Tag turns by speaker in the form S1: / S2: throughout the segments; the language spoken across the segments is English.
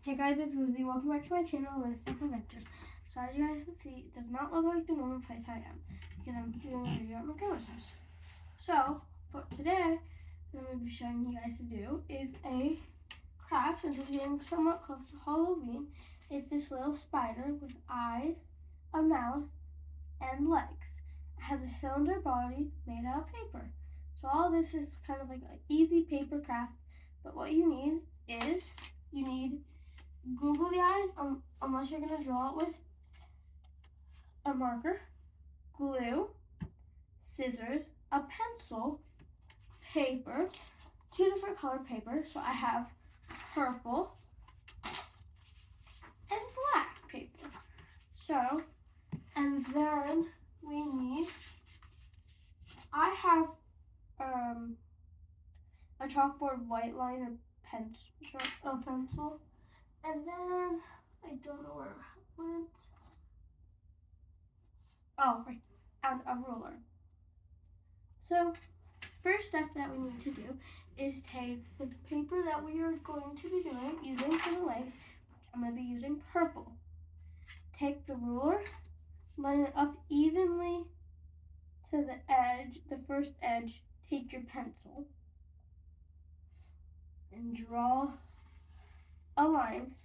S1: Hey guys, it's Lizzie. Welcome back to my channel, Liz Adventures. So as you guys can see, it does not look like the normal place I am because I'm doing a video at my grandma's house. So, but today, what I'm going to be showing you guys to do is a craft, since it's getting somewhat close to Halloween. It's this little spider with eyes, a mouth, and legs. It has a cylinder body made out of paper. So all this is kind of like an easy paper craft, but what you need is, you need googly eyes, unless you're going to draw it with a marker, glue, scissors, a pencil, paper, two different colored papers. So I have purple and black paper. So, and then we need, I have a chalkboard white liner pencil, and then I don't know where it went. Oh, right, and a ruler. So, first step that we need to do is take the paper that we are going to be using for the legs. I'm going to be using purple. Take the ruler, line it up evenly to the edge, the first edge. Take your pencil and draw a line.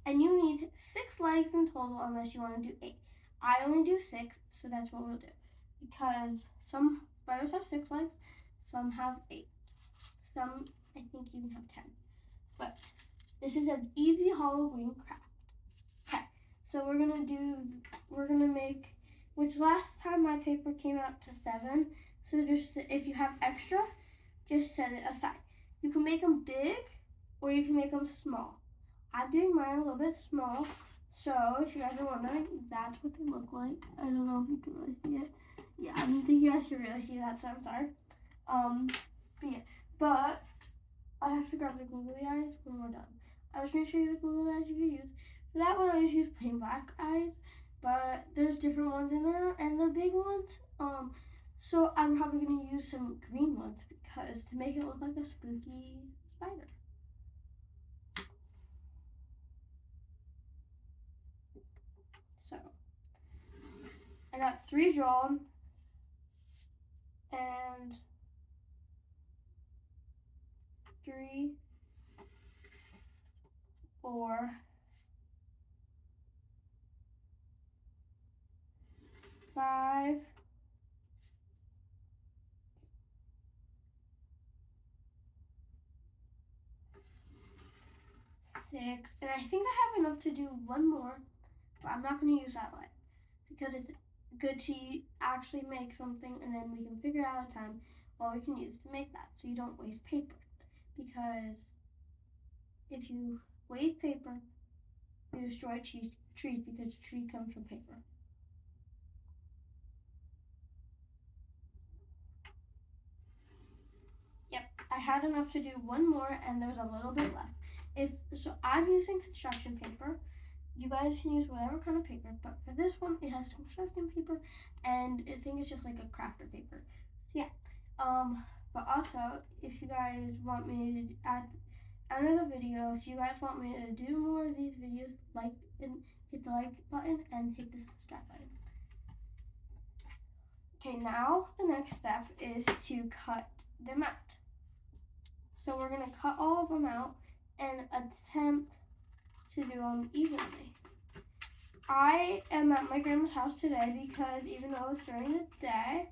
S1: And you need 6 legs in total unless you want to do 8. I only do 6, so that's what we'll do. Because some spiders have 6 legs, some have 8. Some, I think, even have 10. But this is an easy Halloween craft. Okay, so we're gonna make, which last time my paper came out to 7. So just, if you have extra, just set it aside. You can make them big or you can make them small. I'm doing mine a little bit small. So if you guys are wondering, that's what they look like. I don't know if you can really see it. Yeah, I don't think you guys can really see that, so I'm sorry. But yeah, but I have to grab the googly eyes when we're done. I was going to show you the googly eyes you can use. For that one, I just use plain black eyes, but there's different ones in there, and they're big ones. So I'm probably going to use some green ones because to make it look like a spooky spider. So I got 3 drawn, and 3, 4, 5, 6, and I think I have enough to do one more, but I'm not going to use that light because it's good to actually make something, and then we can figure out a time what we can use to make that so you don't waste paper. Because if you waste paper, you destroy trees because a tree comes from paper. Yep, I had enough to do one more, and there's a little bit left. So I'm using construction paper. You guys can use whatever kind of paper, but for this one, it has construction paper, and I think it's just like a crafter paper. So yeah, but also, if you guys want me to, at end of the video, if you guys want me to do more of these videos, like and hit the like button and hit the subscribe button. Okay, now the next step is to cut them out. So we're gonna cut all of them out and attempt to do them evenly. I am at my grandma's house today because even though it's during the day,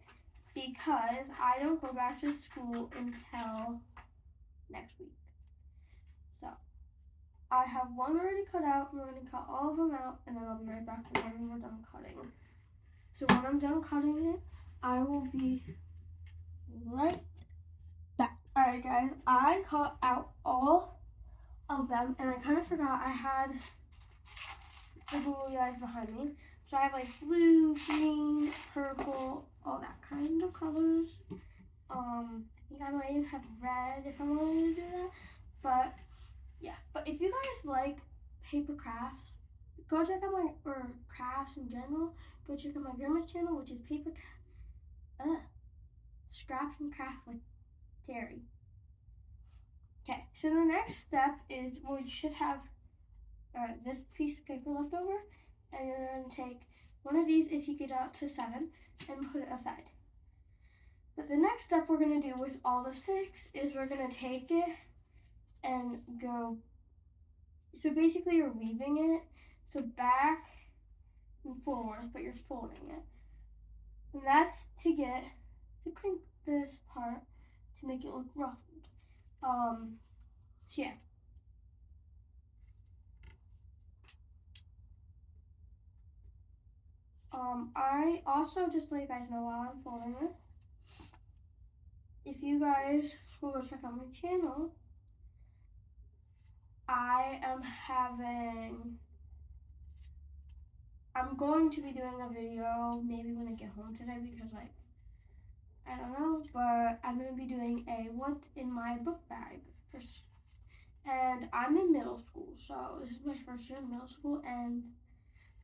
S1: because I don't go back to school until next week. So I have one already cut out. We're going to cut all of them out, and then I'll be right back when we're done cutting. So when I'm done cutting it, I will be right back. Alright guys, I cut out all of them, and I kind of forgot I had the googly eyes behind me. So I have like blue, green, purple, all that kind of colors. I think I might even have red if I wanted to do that. But yeah, but if you guys like paper crafts, go check out my, or crafts in general, go check out my grandma's channel, which is Scraps and Craft with Terry. Okay, so the next step is, well, you should have this piece of paper left over, and you're going to take one of these if you get out to 7 and put it aside. But the next step we're going to do with all the 6 is we're going to take it and go, so basically you're weaving it, so back and forwards, but you're folding it. And that's to get to crank this part to make it look ruffled. So yeah. I also, just to let you guys know while I'm folding this, if you guys will go check out my channel, I'm going to be doing a video maybe when I get home today because I don't know, but I'm going to be doing a what's in my book bag first. And I'm in middle school, so this is my first year in middle school, and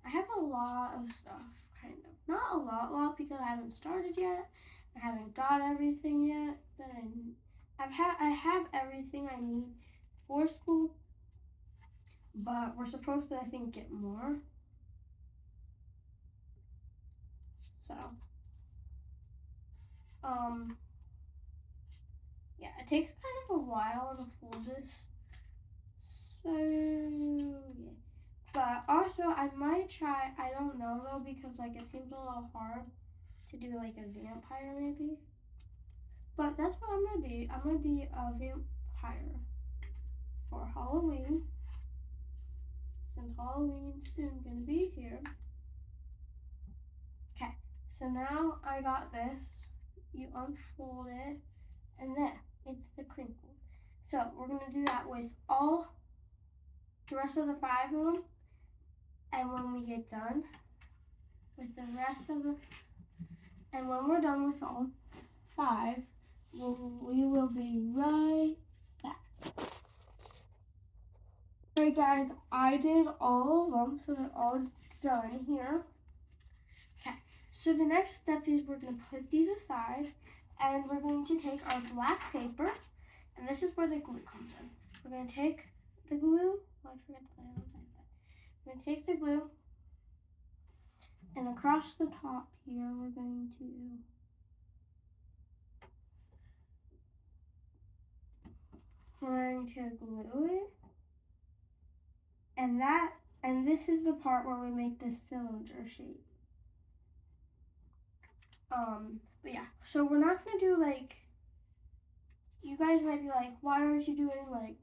S1: I have a lot of stuff, kind of. Not a lot because I haven't started yet. I haven't got everything yet that I need. I have everything I need for school, but we're supposed to, I think, get more. So, yeah, it takes kind of a while to fold this. So, yeah. But also, I might try, I don't know though, because like it seems a little hard to do like a vampire maybe. But that's what I'm gonna be. I'm gonna be a vampire for Halloween. Since Halloween's soon gonna be here. Okay, so now I got this. You unfold it, and there, it's the crinkle. So we're gonna do that with all the rest of the 5 of them. And when we get done with the rest of the, and when we're done with all 5, we will be right back. Alright guys, I did all of them, so they're all done here. Okay, so the next step is we're going to put these aside, and we're going to take our black paper, and this is where the glue comes in. We're going to take the glue, oh, I forgot to lay it on side that. We're going to take the glue, and across the top here, we're going to glue it, and this is the part where we make this cylinder shape. But yeah, so we're not gonna do like, you guys might be like, why aren't you doing like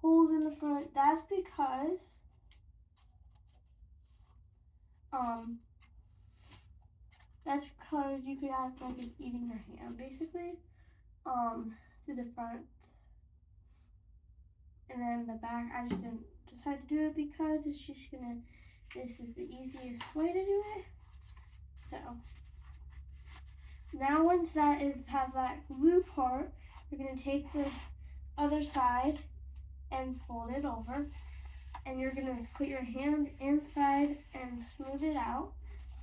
S1: holes in the front? That's because, you could act like it's eating your hand basically, to the front. And then the back, I just didn't decide to do it because it's just gonna, this is the easiest way to do it. So, now once that has that glue part, we're gonna take the other side and fold it over. And you're gonna put your hand inside and smooth it out,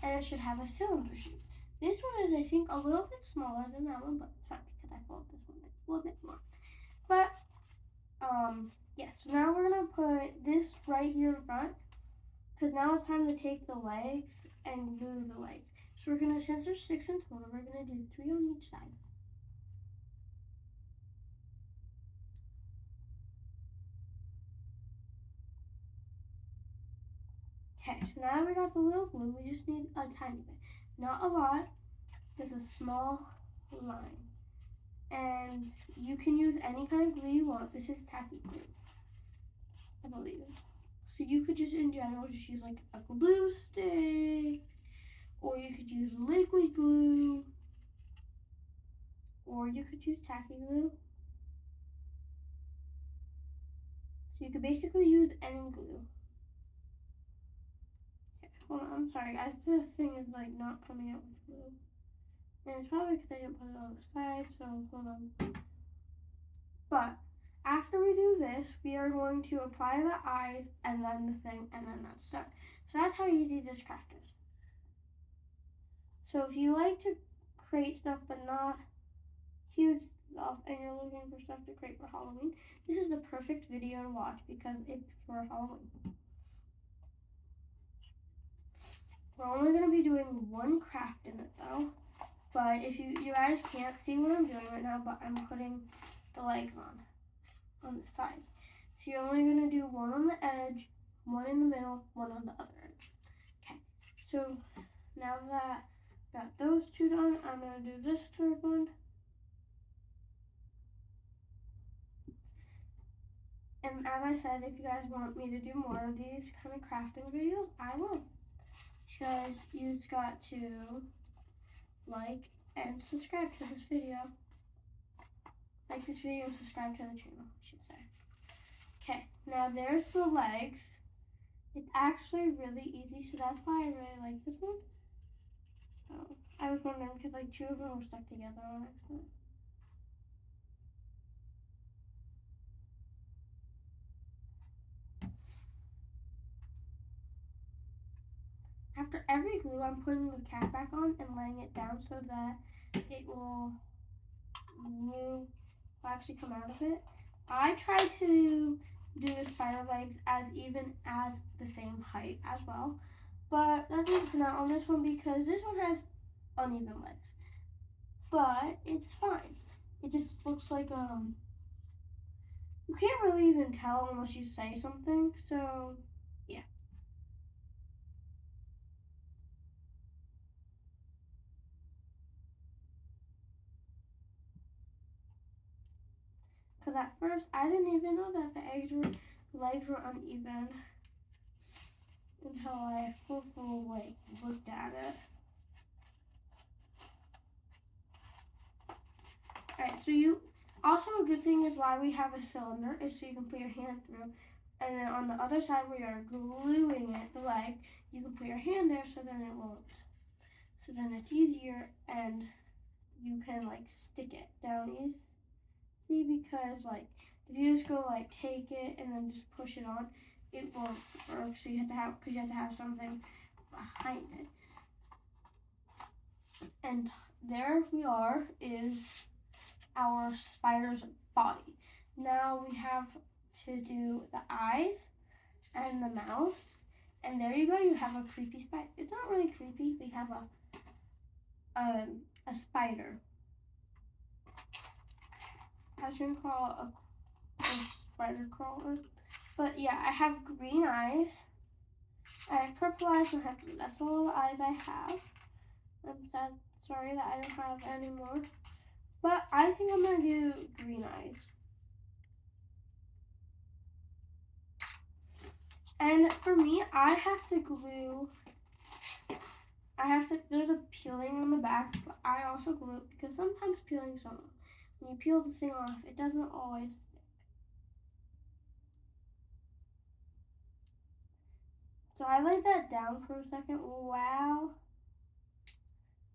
S1: and it should have a cylinder shape. This one is, I think, a little bit smaller than that one, but it's fine because I folded this one a little bit more. But, yeah, so now we're gonna put this right here in front, because now it's time to take the legs and glue the legs. So we're gonna, since there's 6 in total, we're gonna do 3 on each side. Okay, so now we got the little glue, we just need a tiny bit. Not a lot, just a small line. And you can use any kind of glue you want. This is tacky glue, I believe. So you could just, in general, just use like a glue stick, or you could use liquid glue, or you could use tacky glue. So you could basically use any glue. Okay, hold on, I'm sorry guys, this thing is like not coming out with glue. And it's probably because I didn't put it on the side, so hold on. But after we do this, we are going to apply the eyes and then the thing, and then that's done. So that's how easy this craft is. So if you like to create stuff but not huge stuff, and you're looking for stuff to create for Halloween, this is the perfect video to watch because it's for Halloween. We're only going to be doing one craft in it though. But if you guys can't see what I'm doing right now, but I'm putting the legs on the sides. So you're only going to do one on the edge, one in the middle, one on the other edge. Okay, so now that I got those two done, I'm going to do this third one. And as I said, if you guys want me to do more of these kind of crafting videos, I will. Guys, you just got to like and subscribe to this video. Like this video and subscribe to the channel, I should say. Okay, now there's the legs. It's actually really easy, so that's why I really like this one. Oh, I was wondering because like two of them were stuck together on accident. After every glue, I'm putting the cap back on and laying it down so that it will actually come out of it. I try to do the spider legs as even as the same height as well, but that doesn't come out on this one because this one has uneven legs. But it's fine. It just looks like you can't really even tell unless you say something. So yeah. Because at first I didn't even know that the legs were uneven until I full looked at it. Alright, so also a good thing is why we have a cylinder is so you can put your hand through, and then on the other side where you're gluing it, the leg, you can put your hand there so then it won't. So then it's easier and you can like stick it down easy because like if you just go like take it and then just push it on, it won't work. So you have to have something behind it. And there we are is our spider's body. Now we have to do the eyes and the mouth. And there you go, you have a creepy spider. It's not really creepy. We have a spider. I shouldn't call it a spider crawler. But yeah, I have green eyes. I have purple eyes and have blue. That's all the eyes I have. I'm sorry that I don't have any more. But I think I'm gonna do green eyes. And for me, I have to glue, there's a peeling on the back, but I also glue it because sometimes peeling's not, when you peel the thing off, it doesn't always stick. So I laid that down for a second while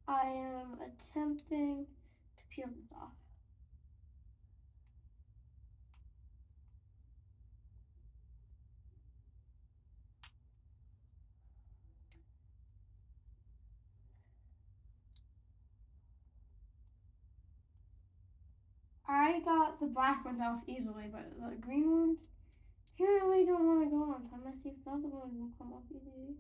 S1: I am attempting to peel this off. I got the black ones off easily, but the green ones apparently don't want to go on, so I'm going to see if the other ones will come off easily.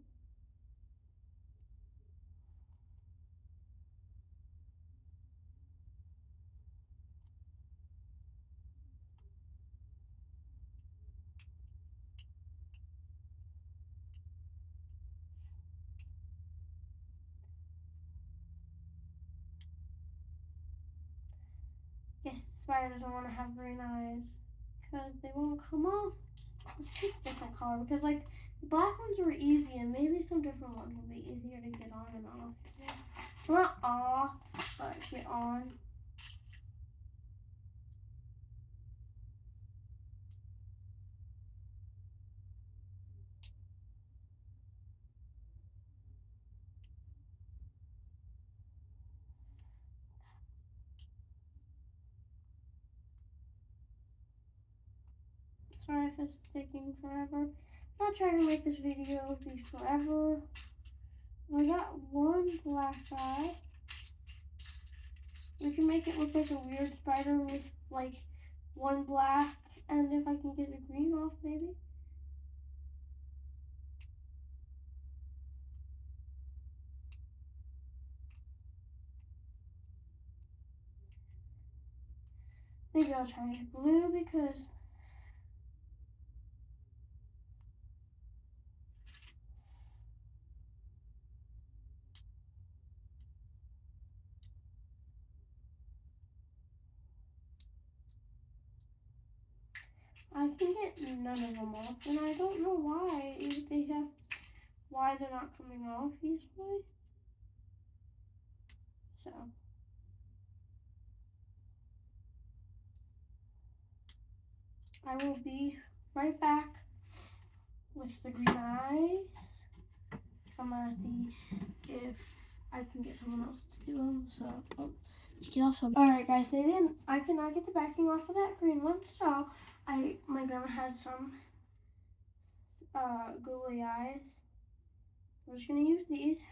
S1: Yes, spiders don't want to have green eyes because they won't come off. Let's choose a different color because like the black ones were easy and maybe some different ones will be easier to get on and off. Not off, but get on. Sorry if this is taking forever. I'm not trying to make this video be forever. I got one black eye. We can make it look like a weird spider with like one black, and if I can get the green off maybe. Maybe I'll try blue because I can get none of them off, and I don't know why. If they have, why they're not coming off easily. So I will be right back with the green eyes. I'm gonna see if I can get someone else to do them. So take it off. So alright, guys, I cannot get the backing off of that green one. So my grandma had some googly eyes. We're just gonna use these.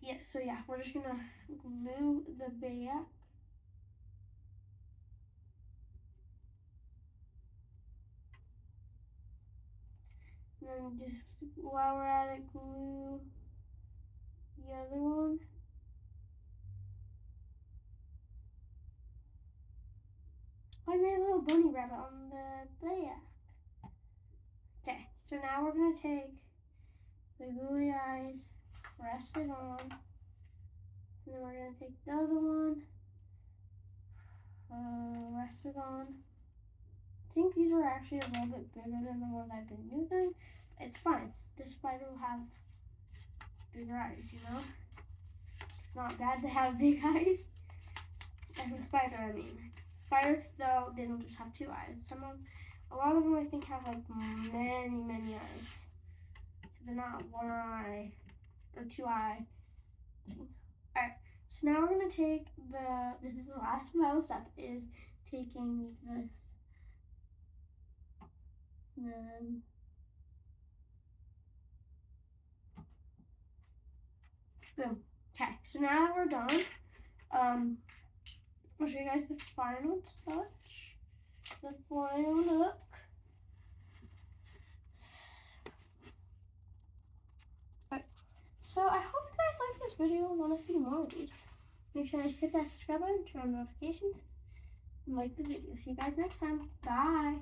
S1: Yeah. So yeah, we're just gonna glue the back. And then just while we're at it, glue the other one. I made a little bunny rabbit on the back. Okay, so now we're gonna take the googly eyes, press it on, and then we're gonna take the other one, rest it on. I think these are actually a little bit bigger than the ones I've been using. It's fine. This spider will have bigger eyes, you know? It's not bad to have big eyes. As a spider, I mean. Spiders, though, they don't just have two eyes. A lot of them, I think, have like many eyes. So they're not one eye or two eye. Alright, so now we're gonna take this is the last final step, is taking this, then boom. Okay, so now that we're done, I'll show you guys the final touch, the final look. Alright, so I hope you guys like this video and want to see more of these. Make sure to hit that subscribe button, turn on notifications, and like the video. See you guys next time. Bye.